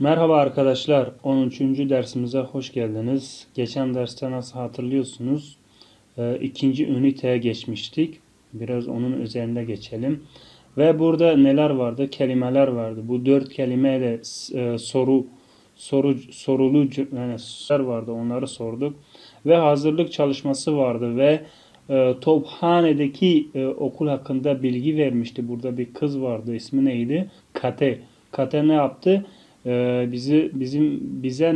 Merhaba arkadaşlar, 13. dersimize hoş geldiniz. Geçen derste nasıl hatırlıyorsunuz? İkinci üniteye geçmiştik. Biraz onun üzerinde geçelim. Ve burada neler vardı? Kelimeler vardı. Bu 4 kelimeyle sorulu yani sorular vardı. Onları sorduk. Ve hazırlık çalışması vardı ve Tophane'deki okul hakkında bilgi vermişti. Burada bir kız vardı. İsmi neydi? Kate. Kate ne yaptı? Bize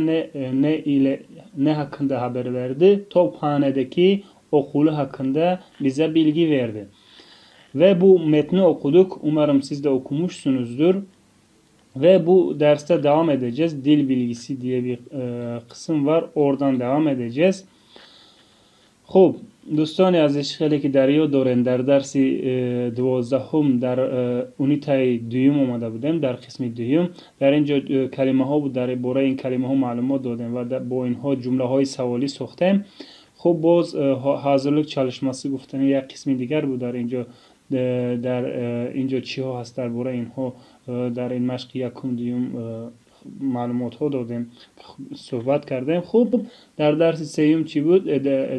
ne hakkında haber verdi? Tophane'deki okulu hakkında bize bilgi verdi. Ve bu metni okuduk. Umarım siz de okumuşsunuzdur. Ve bu derste devam edeceğiz. Dil bilgisi diye bir kısım var. Oradan devam edeceğiz. خب دوستان عزیز خیلی که دریا دارن در درس دوازدهم در اونیتای دویم اومده بودیم در قسم دویم در اینجا کلمه ها بود در باره این کلمه ها معلومات دادیم و با اینها جمله های سوالی ساختیم. خب باز hazırlık çalışması گفتن یک قسم دیگر بود در اینجا چی ها هست در باره اینها در این مشق یکم دویم معلومات ها دادیم صحبت کردیم. خوب در درس سوم چی بود؟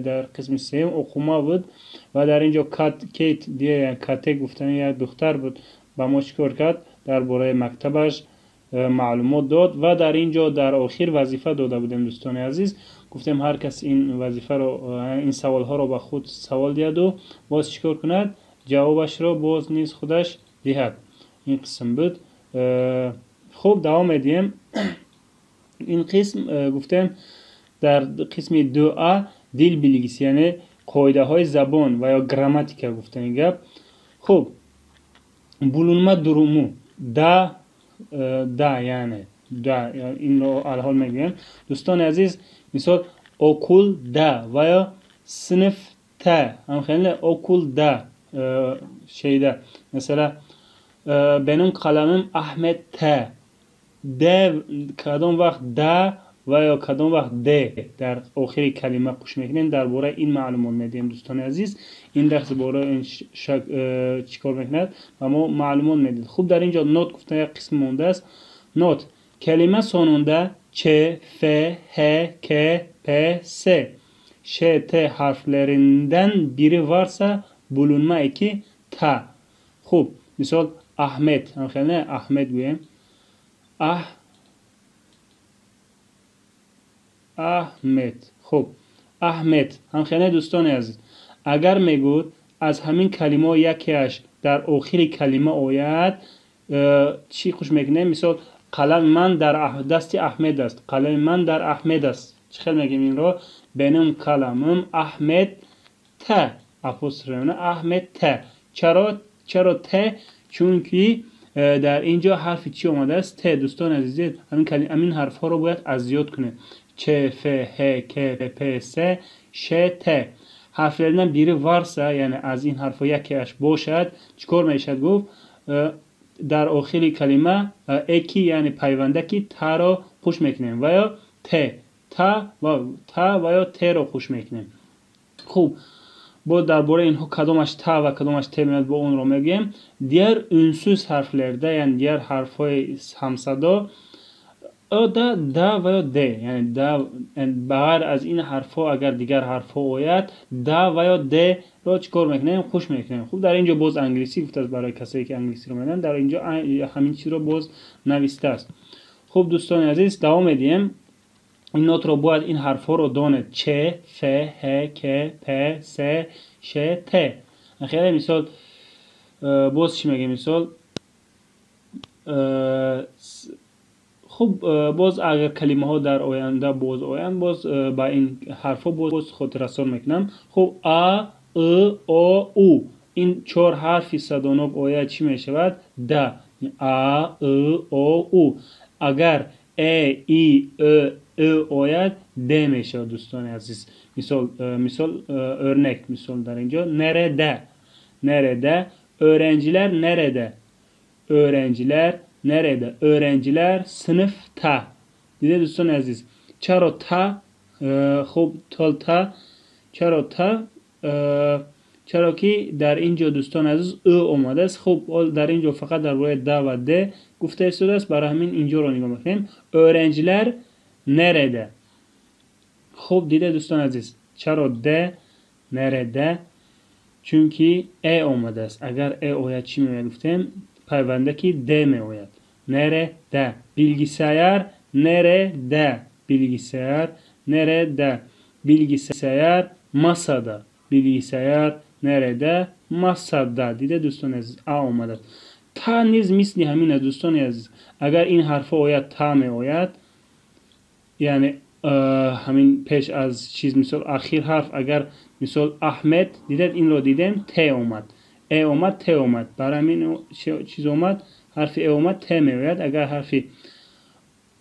در قسم سوم اوکوما بود و در اینجا کیت دیگه کاته گفتن یک دختر بود با ما چیکار کرد درباره مکتبش معلومات داد و در اینجا در آخر وظیفه داده بودیم دوستان عزیز. گفتیم هر کس این وظیفه رو این سوال ها رو با خود سوال دید و باز چیکار کند جوابش رو باز نیز خودش دهد. این قسم بود. خب دوام edeyim. این قسم گفتم در قسم 2A dil bilgisi yani قاعده های زبان و یا گراماتیک گفتن گپ. خب bulunma durumu da yani این رو الحال میگم دوستان عزیز مثال okulda veya sınıfta خیلی okulda şeyde mesela benim kalemim Ahmet'te de کدام وقت ده و یا کدام وقت ده در آخر کلمه گوش میکنیم درباره این معلومات میدیم دوستان عزیز. این درس باره این چیکار میکند و ما معلومات میدید. خوب در اینجا نوت گفتن یک قسم مونده است. نوت kelime sonunda ç, f, h, k, p, s, ş, t harflerinden biri varsa bulunma eki ta. خوب مثال Ahmet همخیلی Ahmet گویم احمد. خب احمد همخیلی دوستان عزیز اگر میگود از همین کلمه یکیش در آخر کلمه آید چی خوش میکنه مثال قلم من در دست احمد است قلم من در احمد است چی خیلی میگیم این رو benim kalemim Ahmet T apostrofine Ahmet T چرا ت چونکی در اینجا حرف چی اومده است ت دوستان عزیز همین حرف ها رو باید ازیاد کنه چ ف ه ک پ س ش ت harflerinden biri varsa yani az این حرف یکیش باشد چیکار میشد گفت در آخر کلمه اکی یعنی پیوندکی تا رو خوش میکنیم و یا تا و یا ت رو خوش میکنیم. خوب bu درباره اینها کدامش تا و کدامش ت میاد با اون رو میگیم. دیگر ünsüz harflerde yani diğer harfهای همصدا دا و یا د یعنی دا بغیر از این حرفها اگر دیگر حرفها آید دا و یا د رو چیکار میکنیم خوش میکنیم. خوب در اینجا باز انگلیسی گفته است برای کسایی که انگلیسی رو میدونن در اینجا همین چیز رو باز نوشته است. خوب دوستان عزیز دوام میدیم. این نوت رو باید این حرف ها رو داند چ ف ه ک پ س ش ت. خیلی مثال باز چی میگه مثال خب باز اگر کلمه ها در آینده باز آیند باز با این حرف ها باز خود رسان میکنم. خب ا او او این 4 حرفی صدانوک آید چی میشود د ا او او اگر ای آید د میشه دوستان عزیز. مثال örnek misal در اینجا nerede öğrenciler nerede öğrenciler sınıfta دیده دوستان عزیز چرا تا خوب چرا تا چرا که در اینجا دوستان عزیز او اومده است. خب در اینجا فقط درباره د و د گفته شده است، برای همین اینجا رو نگاه میکنیم. öğrenciler nerede؟ خب دیده دوستان عزیز چرا د nerede؟ چونکی ای اومده است. اگر ای اوید چی میاد گفتیم پیونده که د میآید. nerede؟ bilgisayar nerede؟ bilgisayar nerede؟ bilgisayar masada. bilgisayar nerede؟ masada. دیده دوستان عزیز ا اومده. تا نیز مثل همین دوستان عزیز اگر این حرف اوید تا می اوید، یعنی همین پیش از چیز مثال اخیر حرف اگر مثال احمد دیدید این رو دیدیم ت اومد، ای اومد ت اومد، برای همین چیز اومد حرف ای اومد ت می اوید. اگر حرف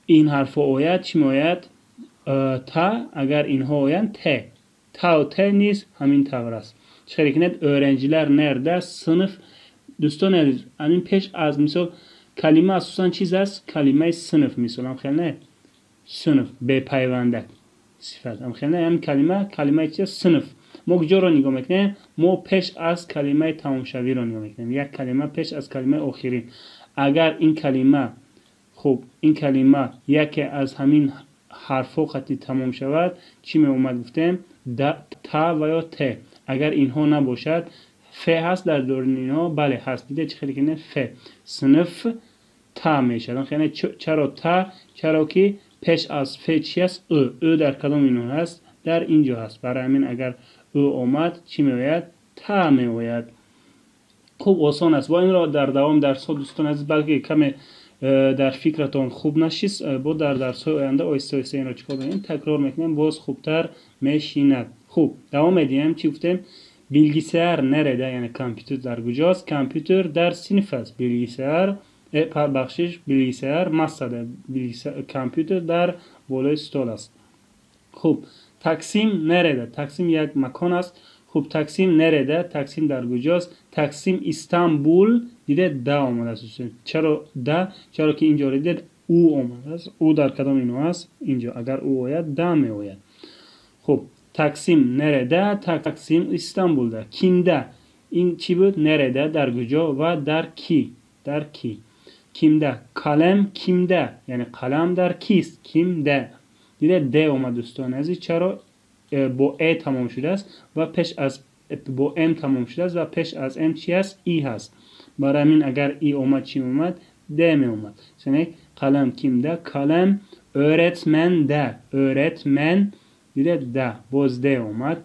این حرف اوید چی می اوید؟ تا. اگر اینها اوید ت. تا و ت نیز همین طور است. چرا که öğrenciler nerede؟ sınıf دوستان عزیز همین پیش از مثال کلمه اساساً چیز است؟ کلمه sınıf مثال هم خیلی نه sınıf به پیونده صفت هم خیلی نه، همین کلمه چیه؟ sınıf. ما کجا رو نگاه میکنیم؟ ما پیش از کلمه تمام شوی رو نگاه میکنیم، یک کلمه پیش از کلمه آخرین. اگر این کلمه خب این کلمه یکی از همین حرفا خطی تمام شود چی می اومد گفتیم؟ تا و یا ت. اگر اینها نباشد ف هست در دوران اینها؟ بله هست. دیده چه خیلی کنه ف sınıf تا میشه. خیلی چرا تا؟ چرا که پیش از ف چی است؟ او در کدام اینها هست؟ در اینجا هست. برای همین اگر او اومد چی میآید؟ تا میآید. خوب آسان است. با این را در دوام درس ها دوستان عزیز بلکه کم در فکرتان خوب نشست با در درس های آینده آیسته آیسته این را چیکار کنیم تکرار میکنیم باز خوبتر میشیند. خوب دوام میدیم. چی گفتیم؟ bilgisayar nerede؟ یعنی کامپیوتر در کجاست؟ کامپیوتر در صنف است. bilgisayar بخشش bilgisayar masada. کامپیوتر در بالای استول است. خوب تقسیم nerede؟ تقسیم یک مکان است. خوب تقسیم nerede؟ تقسیم در کجاست؟ تقسیم استانبول. دیده دا اومده است. چرا دا؟ چرا که اینجا دیدید او اومده است. او در کدام اینو است؟ اینجا. اگر او آید دا می آید. خوب تقسیم nerede؟ تقسیم استانبول'da. kimde؟ این چی بود؟ nerede در کجا و در کی؟ در کی؟ kimde؟ kalem kimde؟ یعنی قلم در کیست؟ kimde؟ دیده د اومد دوستان عزیز. چرا؟ با ا تمام شده است و پیش از با ام تمام شده است و پیش از ام چی است؟ ای هست. برای همین اگر ای اومد چی اومد؟ د می اومد. یعنی قلم kimde؟ kalem öğretmende. öğretmen دیده ده باز ده اومد.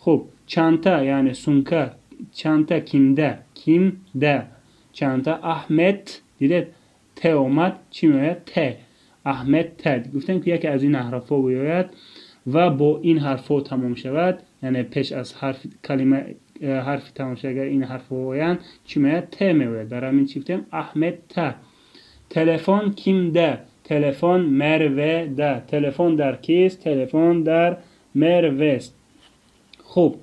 خب çanta yani sunka çanta kimde؟ kimde؟ çanta Ahmet دیده ت اومد چی میآید؟ ت. احمد ت. گفتم که یکی از این حرفا بیاید و با این حرفا تمام شود، یعنی پیش از حرف کلمه حرف تمام شود اگر این حرفا بیاید چی میآید؟ ت میآید. برای همین چی گفتم؟ احمد ت. تلفن kimde؟ تلفن مروه ده. تلفن در کیست؟ تلفن در مروه است. خب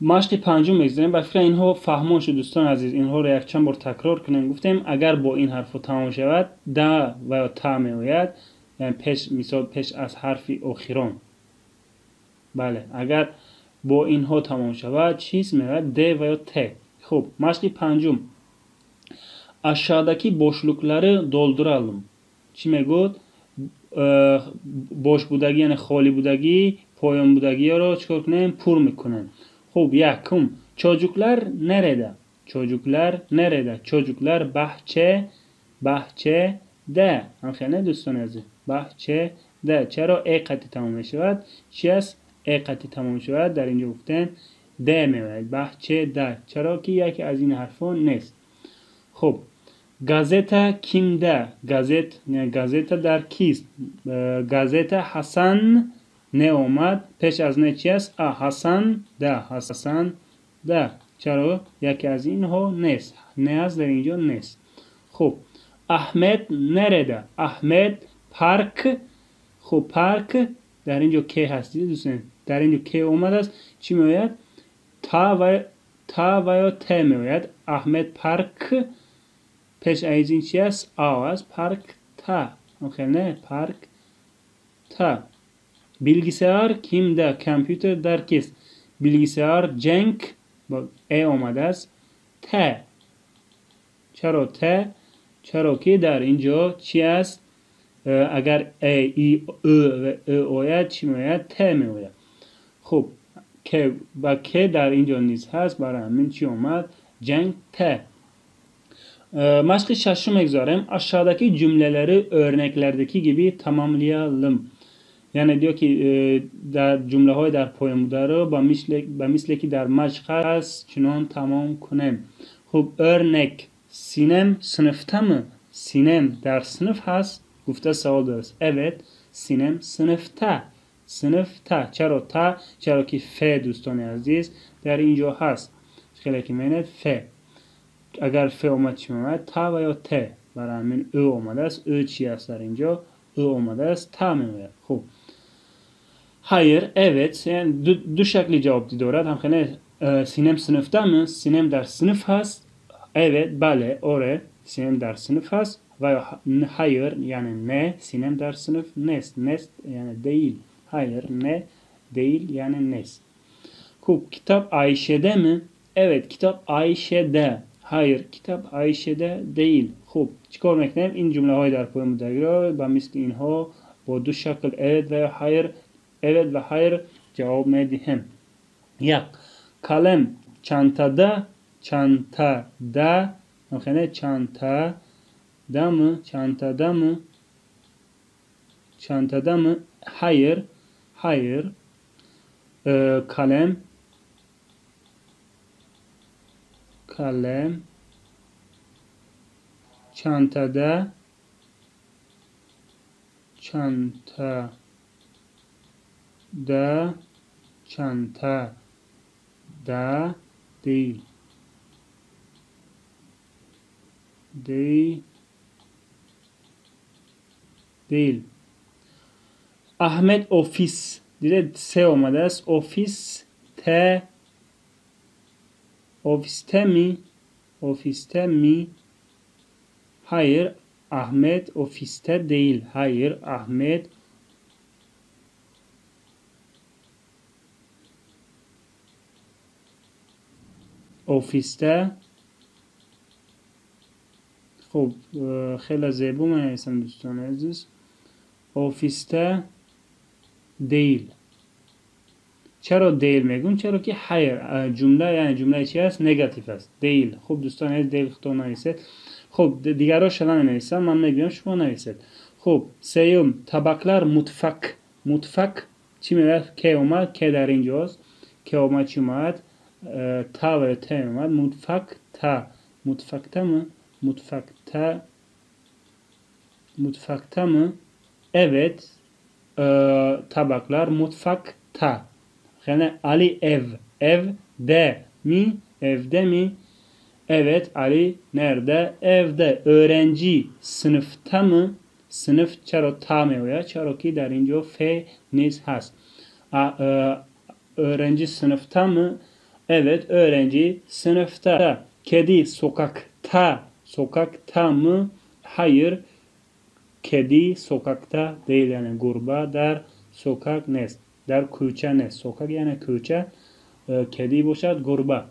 مشق پنجم میگذاریم. با فکر اینها فهمان شد دوستان عزیز. اینها رو یک چند بار تکرار کنیم. گفتیم اگر با این حرف تمام شود دا و یا تا میآید، یعنی پیش مثال پیش از حرف آخران. بله اگر با اینها تمام شود چیز میآید؟ د و یا ت. خب مشق پنجم aşağıdaki boşlukları dolduralım. چی میگوید؟ boş بودگی یعنی خالی بودگی پایان بودگی رو چکار کنیم؟ پر میکنیم. خب یکم çocuklar nerede؟ çocuklar nerede؟ çocuklar bahçede. هم خیلی دوستان عزیز bahçede. چرا ای قطعی تمام میشود؟ چی است؟ ای قطعی تمام شود در اینجا گفتن د میآید. bahçede. چرا که یکی از این حرفا نیست. خب gazete kimde؟ gazete در کیست؟ gazete Hasan نه اومد پیش از نه چی است؟ حسن ده. چرا؟ یکی از اینها نیست. نه از در اینجا نیست. خب احمد nerede؟ احمد پارک. خب پارک در اینجا کی هستی دوستان؟ در اینجا کی اومد است؟ چی میآید؟ تا و یا ت میآید. احمد پارک پیش از این چی است؟ است پارک تا. خیلی نه پارک تا. bilgisayar kimde؟ کامپیوتر در کیست؟ bilgisayar Cenk با ا آمده است. ت. چرا ت؟ چرا که در اینجا چی است؟ اگر ای او و آید چی میآید؟ ت میآید. خب که با که در اینجا نیز هست، برای همین چی اومد؟ جنگ ت. Mashq şaşı megzarım. Aşağıdaki cümleleri örneklerdeki gibi tamamlayalım. Yani diyor ki در جمله های در پایموده رو به مثل که در مشق است چنان تمام کنیم. خب örnek. Sinem sınıfta mı? Sinem در sınıf هست. گفته سوال درست. Evet. Sinem sınıfta. Sınıfta. چرا تا؟ چرا که ف دوستان عزیز در اینجا هست. خیلی که معنی ف. اگر ف اومد چی اومد؟ تا و یا ت. برای همین او اومده است. او چی است در اینجا؟ او اومده است. تا میآید. خب hayır, evet. Yani دو şekli cevap دارد. هم خیلی سینم sınıfta mı? Sinem در sınıf هست. Evet, bale, ore. Sinem در sınıf هست. Ve hayır yani ne? Sinem der sınıf nes. Nes yani değil. Hayır, ne? Değil yani nes. Kitap Ayşe'de mi? Evet, kitap Ayşe'de. Hayır, kitap Ayşe'de değil. چیکار میکنیم؟ این جمله های در پایان مدرگرا با مثل اینها با دو شکل evet و hayır evet ve hayır cevap میدهیم. یک kalem çantada yani çantada mı? Hayır kalem çantada değil. Ahmet ofis. Dire S olmadı است. Ofiste mi? Hayır, Ahmet ofiste değil. Hayır, Ahmet ofiste. خب خیلی زیبا من هستم دوستان عزیز. ofiste değil. چرا değil میگم؟ چرا که hayır جمله یعنی جمله چی است؟ نگاتیو است. değil. خب دوستان عزیز değil خطا نویسید. خب دیگرها شلا نویسن، من میگم شما نویسید. خب سیوم tabaklar mutfak چی میاد؟ که اومد، که در اینجاست. که اومد چی اومد؟ تا و ت اومد. mutfakta mı? Mutfakta mı? Evet. Tabaklar mutfakta. Yani Ali evde mi? Evde mi? Evet, Ali nerede? Evde. Öğrenci sınıfta mı? Sınıf çaro ta میآید. چرا که در اینجا ف نیز هست. Öğrenci sınıfta mı? Evet, öğrenci sınıfta. Kedi sokakta mı? Hayır, kedi sokakta değil. Yani gurba در sokak نیست. در کوچه نیست. sokak یعنی کوچه. کدی باشد گربه.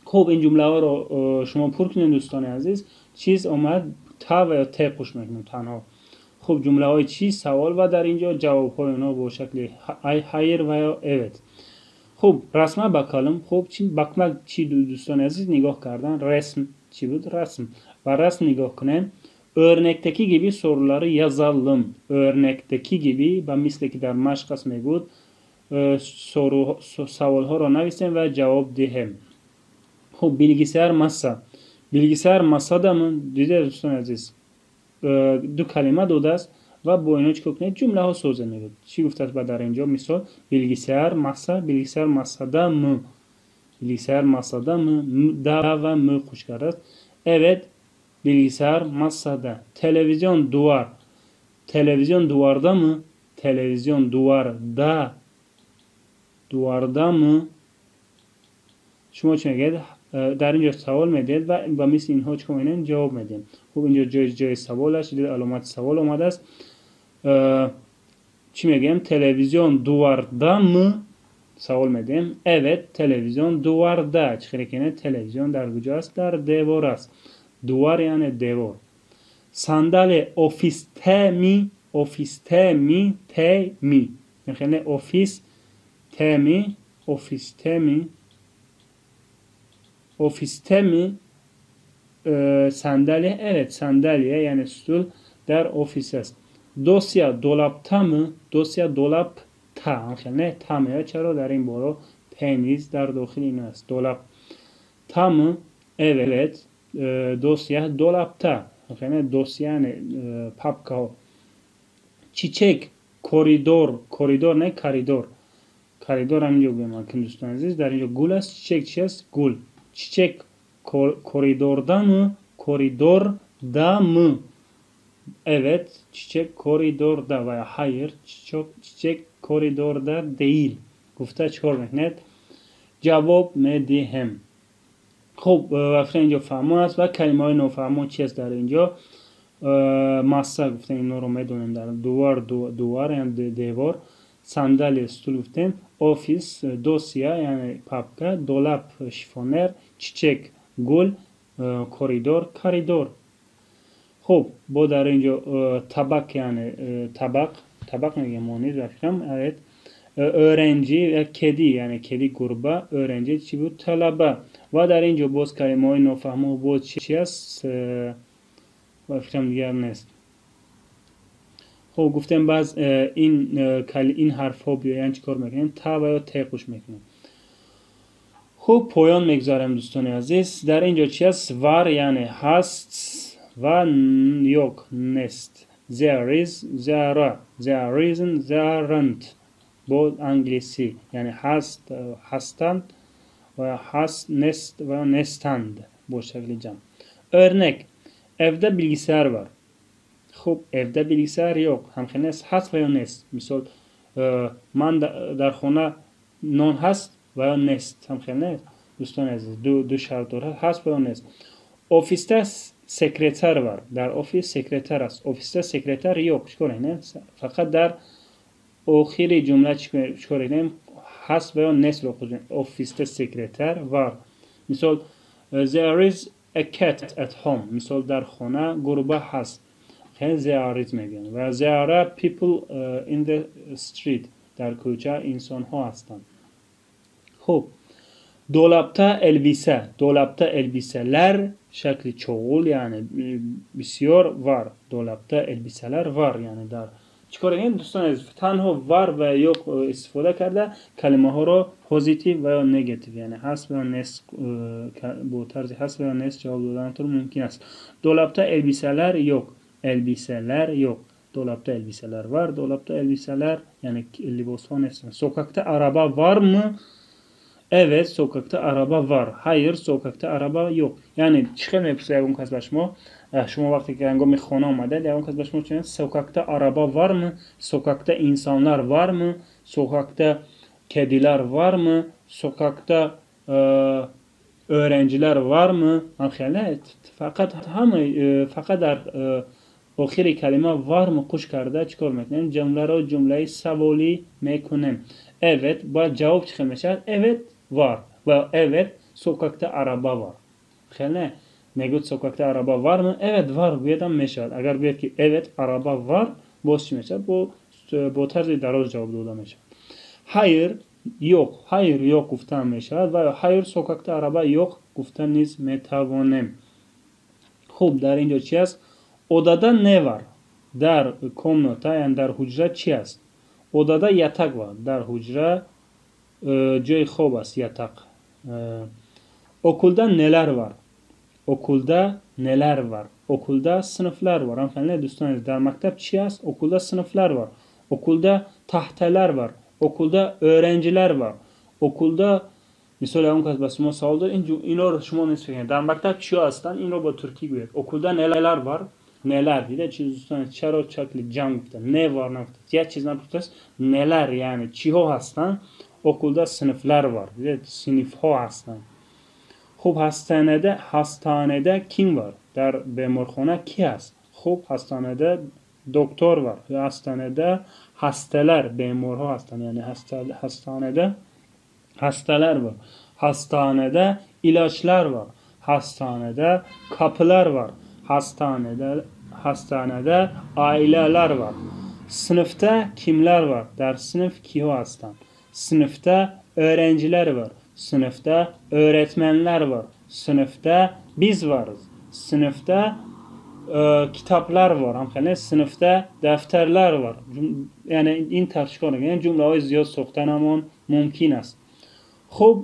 خب این جمله ها رو شما پر کنید دوستان عزیز. چیز اومد تا و یا ت پوش میکنیم تنها. خب جمله های چی؟ سوال و در اینجا جواب های اونا با شکل hayır و یا evet. خب رسمه bakalım. خب bakmak چی دوستان عزیز؟ نگاه کردن. رسم چی بود؟ رسم. و رسم نگاه کنیم. Örnekteki gibi soruları yazalım. Örnekteki gibi ben misli ki der maşkas megud savolha رو نویسیم و جواب دهیم. خب bilgisayar masada mı? دیده دوستان عزیز دو کلمه داده است و با اینا چیکار کنید؟ جمله ها سازی میگید. چی گفته است در اینجا؟ مثال bilgisayar masada mı? bilgisayar masada mı? Da ve mı خوش کرده است. Evet, bilgisayar masada. Televizyon duvarda mı? Televizyon duvarda mı? شما چه میگید؟ در اینجا سوال میدید و مثل اینها چیکار میکنید؟ جواب میدید. خب اینجا جای سوالش دید علامت سوال اومده است. چی میگیم؟ تلویزیون duvarda mı? سوال میدیم. Evet televizyon duvarda. çıkar ki televizyon در کجاست؟ در دیوار است. duvar yani دیوار. sandalye ofiste mi? ofiste mi? te mi? yani ofis te mi? ofiste mi? ofiste mi? Sandalye evet sandalye yani stul در ofis است. dosya dolapta mı? dosya dolapta. yani tam چرا در این بارو تنیز در داخل این است. dolapta mı? evet. dosya dolapta. yani dosya yani papka. çiçek koridor. koridor ne? koridor. koridor همینجا بگم دوستان عزیز در اینجا گل است. çiçek چی است؟ گل. çiçek koridorda mı? koridorda mı? Evet, çiçek koridorda veya hayır, çiçek koridorda değil. گفته چهار مهنت جواب میدهم. خب وقتی اینجا فهمو است و کلمه های نافهمو چی است در اینجا؟ ماسه گفتن اینا رو میدونیم در دوار یعنی دیوار، sandalye stol گفتیم، ofis dosya yani papka، dolap şifoner، çiçek gül، koridor. خب با در اینجا tabak yani tabak میگم مونیز بفهم. evet öğrenci ve kedi yani kedi gruba öğrenci چی بود؟ طلبه. و در اینجا باز کلمه های نافهمو باز چی است؟ بفهم دیگر نیست. خب گفتم باز این حرف ها بیاین چیکار میکنیم؟ تا و یا ت گوش میکنیم. خب پایان میگذارم دوستان عزیز. در اینجا چی است؟ var yani هست و yok nest. there is there are there isn't there aren't. Bu İngilizce yani هستند و هست nest ve nestand. Bu şekilde. Örnek evde bilgisayar var. خب evde bilgisayar yok. همخانه هست و یا نیست. مثال من در خانه نان هست و یا نیست. همخانه دوستان عزیز دو شرط داره هست و یا نیست. ofiste sekreter var. در ofis sekreter است. ofiste sekreter yok. چیکار کنیم؟ فقط در آخر جمله چیکار کنیم؟ هست و یا نیست رو بخونیم. ofiste sekreter var. مثال there is a cat at home. مثال در خانه گربه هست. there is میگن. و there are people in the street. در کوچه انسان ها هستند. خب dolapta elbise. dolapta elbiseler şekli çoğul yani بسیار var. dolapta elbiseler var yani در. چیکار کنیم دوستان عزیز؟ تنها var و yok استفاده کرده کلمه ها رو پوزیتیو و یا نگاتیو یعنی هست و یا نیست با طرز هست و یا نیست جواب دادن طور ممکن است. dolapta elbiseler yok. elbiseler yok. dolapta elbiseler var. dolapta elbiseler yani libas ها نیستن. sokakta araba var mı? Evet sokakta araba var. hayır sokakta araba yok. yani چیکار میپرسه اون کس به شما وقتی که هنگام خانه آمده اون کس به شما چه sokakta araba var mı? sokakta insanlar var mı? sokakta kediler var mı? sokakta öğrenciler var mı? فقط در آخر کلمه var mı kuş کرده چیکار میکنیم؟ جمله رو جمله سوالی میکنیم. evet باید جواب چی میشه؟ evet var و evet sokakta araba var. خیلی میگوید sokakta araba var mı? evet var بیادم میشود. اگر بیاد که evet araba var باز چی میشه؟ با طرز دراز جواب داده میشه. hayır yok گفتن میشود و hayır sokakta araba yok گفتن نیز میتوانیم. خب در اینجا چی است؟ odada ne var? در komnata yani در حجره چی است؟ odada yatak var. در حجره جای خواب است yatak. okulda neler var? okulda neler var? okulda sınıflar var. Hanımefendiler دوستان در مکتب چی است؟ okulda sınıflar var. okulda tahteler var. okulda öğrenciler var. okulda مثال اون کس بس ما سوال داره اینا رو شما نیست فکر در مکتب چی هستن این رو با ترکی گوید. okulda neler var? neler دیده چیز دوستان چرا شکل جمع گفتن ne var نگفت یه چیز نگفت neler yani چی ها هستن. okulda sınıflar var. دیده sınıf ها هستن. خب hastanede kim var? در بیمارخانه کی هست؟ خب hastanede doktor var. hastanede hastalar بیمارها هستن yani hastanede Hastalar var. Hastanede ilaçlar var. Hastanede kapılar var. Hastanede aileler var. Sınıfta kimler var? Der sınıf kiho hastan. Sınıfta öğrenciler var. Sınıfta öğretmenler var. Sınıfta biz varız. Sınıfta kitaplar var. Hamkhane sınıfta defterler var. Yani این ترجمه کنه. یعنی جمله های زیاد ساختنمون ممکن است. خب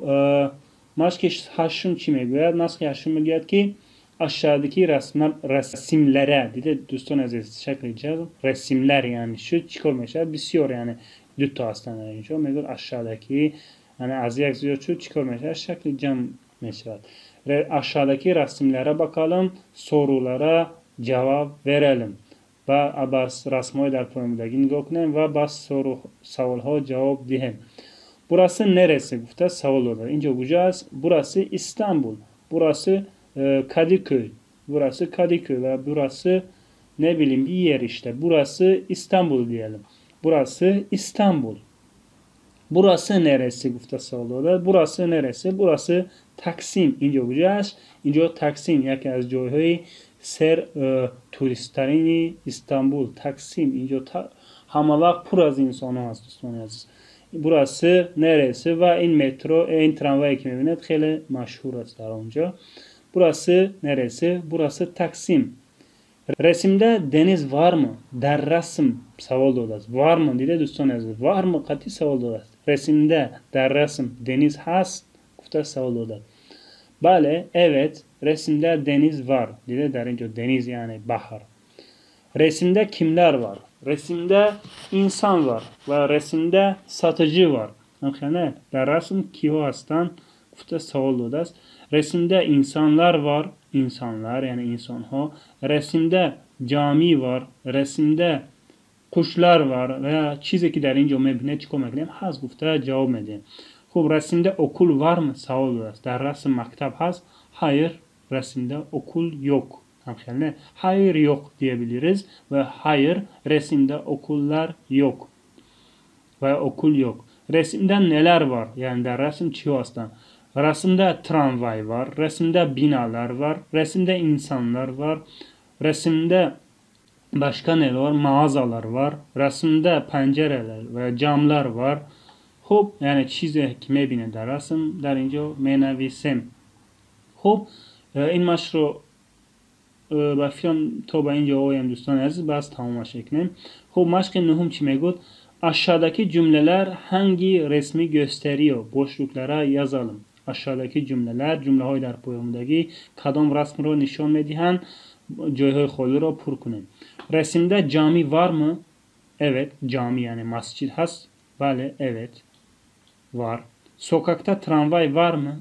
مشق هشتم چی میگوید؟ مشق هشتم میگوید که aşağıdaki resimlere dedi dostun aziz şekli cazım resimler yani şu çıkarmışlar bisiyor yani düttü hastaneye inşa meğer aşağıdaki yani az yak ziyor şu çıkarmışlar şekli cam mesela aşağıdaki resimlere bakalım sorulara cevap verelim ve bas rasmoy der poemdagi nigah کنیم ve bas soru savolha cevap diyelim. Burası neresi? Gufta savol olur. İnce okuyacağız. Burası İstanbul. Burası Kadıköy. Burası Kadıköy ve burası ne bileyim bir yer işte. Burası İstanbul diyelim. Burası İstanbul. Burası neresi? Gufta savol olur. Burası neresi? Burası Taksim. İnce okuyacağız. İnce Taksim. Yaki az joyhoy ser turistlerini İstanbul. Taksim. İnce hamalar pur az insanı hast. Burası neresi ve in metro, in tramvay ki میبینید خیلی مشهور است در اونجا. Burası neresi? Burası Taksim. Resimde deniz var mı? Der resim savol dodas. Var mı diye doston yazıyor. Var mı? Kati savol dodas. Resimde der resim deniz hast. Kufta savol dodas. Bale evet resimde deniz var diye derince deniz yani bahar. Resimde kimler var? Resimde insan var ve resimde satıcı var. Yani der resim kiho hastan kufta savol dodas. Resimde insanlar var. İnsanlar yani insanho. Resimde cami var. Resimde kuşlar var veya چیزی که در اینجا میبینه چیکار میکنیم هست گفته جواب میدیم. خب resimde okul var mı? Savol dodas. Der resim mektep has. Hayır. Resimde okul yok. Hayır yok diyebiliriz ve hayır resimde okullar yok ve okul yok. Resimde neler var? Yani der resim çiğ aslan. Resimde tramvay var, resimde binalar var, resimde insanlar var, resimde başka neler var? Mağazalar var, resimde pencereler ve camlar var. Hop yani çize kime bine der resim der اینجا می‌نویسیم. خب این مشق رو و فیلم تا به اینجا آیم دوستان عزیز بس تمامش کنیم. خب مشق نهم چی میگوید؟ Aşağıdaki cümleler hangi resmi gösteriyor? Boşluklara yazalım. Aşağıdaki cümleler cümleهای در poemdagi kadam rasm رو نشان میدهند. جایهای خالی را پر کنیم. Resimde cami var mı? Evet, cami yani mascid has. Bale, evet. Var. Sokakta tramvay var mı?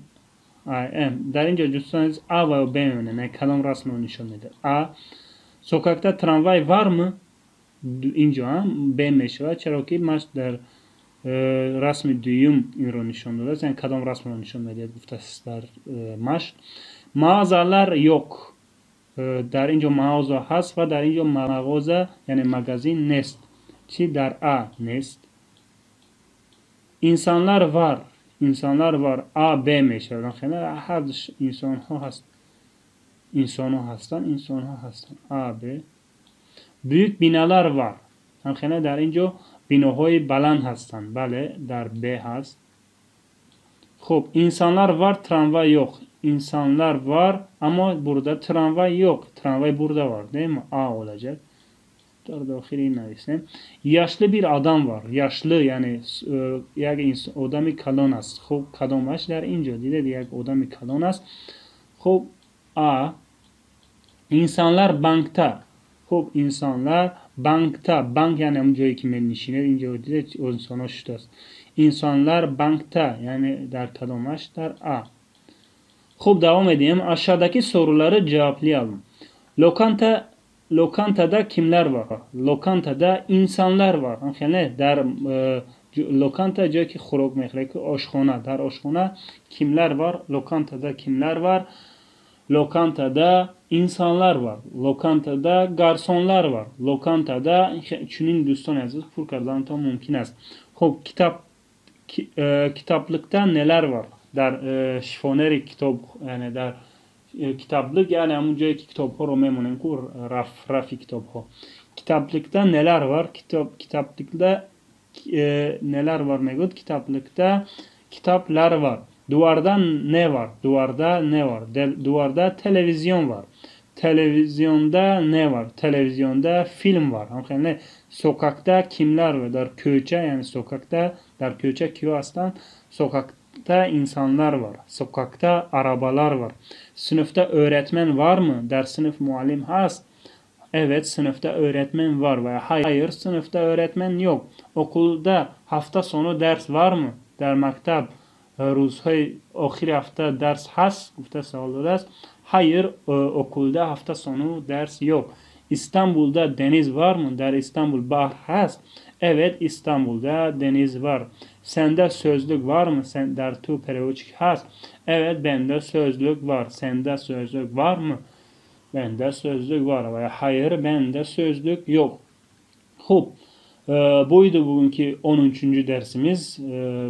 در اینجا دوستان A و B yönüne kadam rasm رو نشان میده. A. Sokakta tramvay var mı? اینجا B میشه چرا که مش در رسم دوم این رو نشان داده yani کدام رسم رو نشان میده گفته است در مش mağazalar yok در اینجا mağaza هست و در اینجا mağaza yani magazin nest چی در A nest insanlar var A B میشه yani her insan ها هست insan ها هستن A B büyük binalar var. همخنه در اینجا binaهای بلند هستند. بله در B هست. خب insanlar var, tramvay yok. İnsanlar var ama burada tramvay yok. Tramvay burada var değil mi? A olacak. Dahili neyse. Yaşlı bir adam var. Yaşlı yani یک odami kalon است. خب کدامش در اینجا دیده یک odami kalon است. خب A insanlar bankta. خب insanlar bankta. Bank yani اونجایی که می‌نشینه اینجا دیده انسان‌ها شده است. İnsanlar bankta yani der kadamış der A. خب devam edeyim. Aşağıdaki soruları cevaplayalım. Lokantada kimler var? Lokantada insanlar var. Yani der lokanta جایی که خوراک میخوره که آشخانه در آشخانه kimler var? Lokantada kimler var? Lokantada insanlar var. Lokantada garsonlar var. Lokantada چنین دوستان عزیز پر کردن تا ممکن است. خب kitaplıkta neler var? در شفونری کتاب یعنی در kitaplık yani önceki kitap ho memunen kur rafi kitap ho. Kitaplıkta neler var? Kitaplıkta neler var megut? Kitaplıkta kitaplar var. Duvardan ne var? Duvarda ne var? Duvarda televizyon var. Televizyonda ne var? Televizyonda film var. Yani sokakta kimler var? Dar köçe yani sokakta dar köçe kiyo aslan sokakta insanlar var. Sokakta arabalar var. Sınıfta öğretmen var mı? Der sınıf muallim has. Evet sınıfta öğretmen var veya hayır sınıfta öğretmen yok. Okulda hafta sonu ders var mı? Der maktab روزهای آخر hafta ders has. Gufta sağlı ders. Hayır okulda hafta sonu ders yok. İstanbul'da deniz var mı? Der İstanbul bahr has. Evet İstanbul'da deniz var. Sende sözlük var mı? Sen der tu periyodik has. Evet bende sözlük var. Sende sözlük var mı? Bende sözlük var veya hayır bende sözlük yok. Hop. Buydu bugünkü 10. dersimiz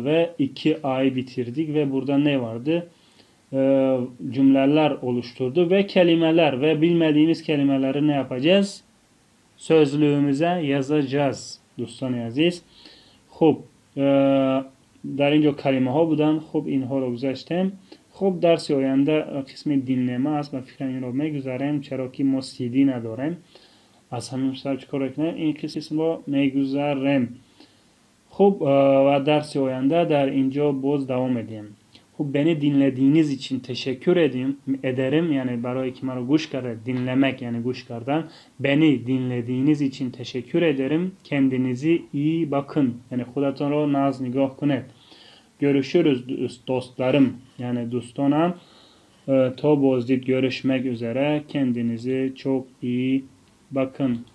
ve 2 ay bitirdik ve burada ne vardı? Cümleler oluşturdu ve kelimeler ve bilmediğimiz kelimeleri ne yapacağız? Sözlüğümüze yazacağız. Dostan aziz. Hop. در اینجا کلمه ها بودن. خب اینها رو گذاشتم. خب درس آینده قسم dinleme است و فکر این رو میگذارم چرا که ما CD نداریم. از همین سر چکار کنیم این قسم رو میگذارم. خب و درس آینده در اینجا باز devam edeyim. خب beni dinlediğiniz için teşekkür ederim. Yani برای که مرا گوش کرده dinlemek yani گوش کردن. Beni dinlediğiniz için teşekkür ederim. Kendinize iyi bakın. Yani خودتان رو ناز نگاه کنید. Görüşürüz dostlarım. Yani dostonam. Ta bozdit görüşmek üzere. Kendinize çok iyi bakın.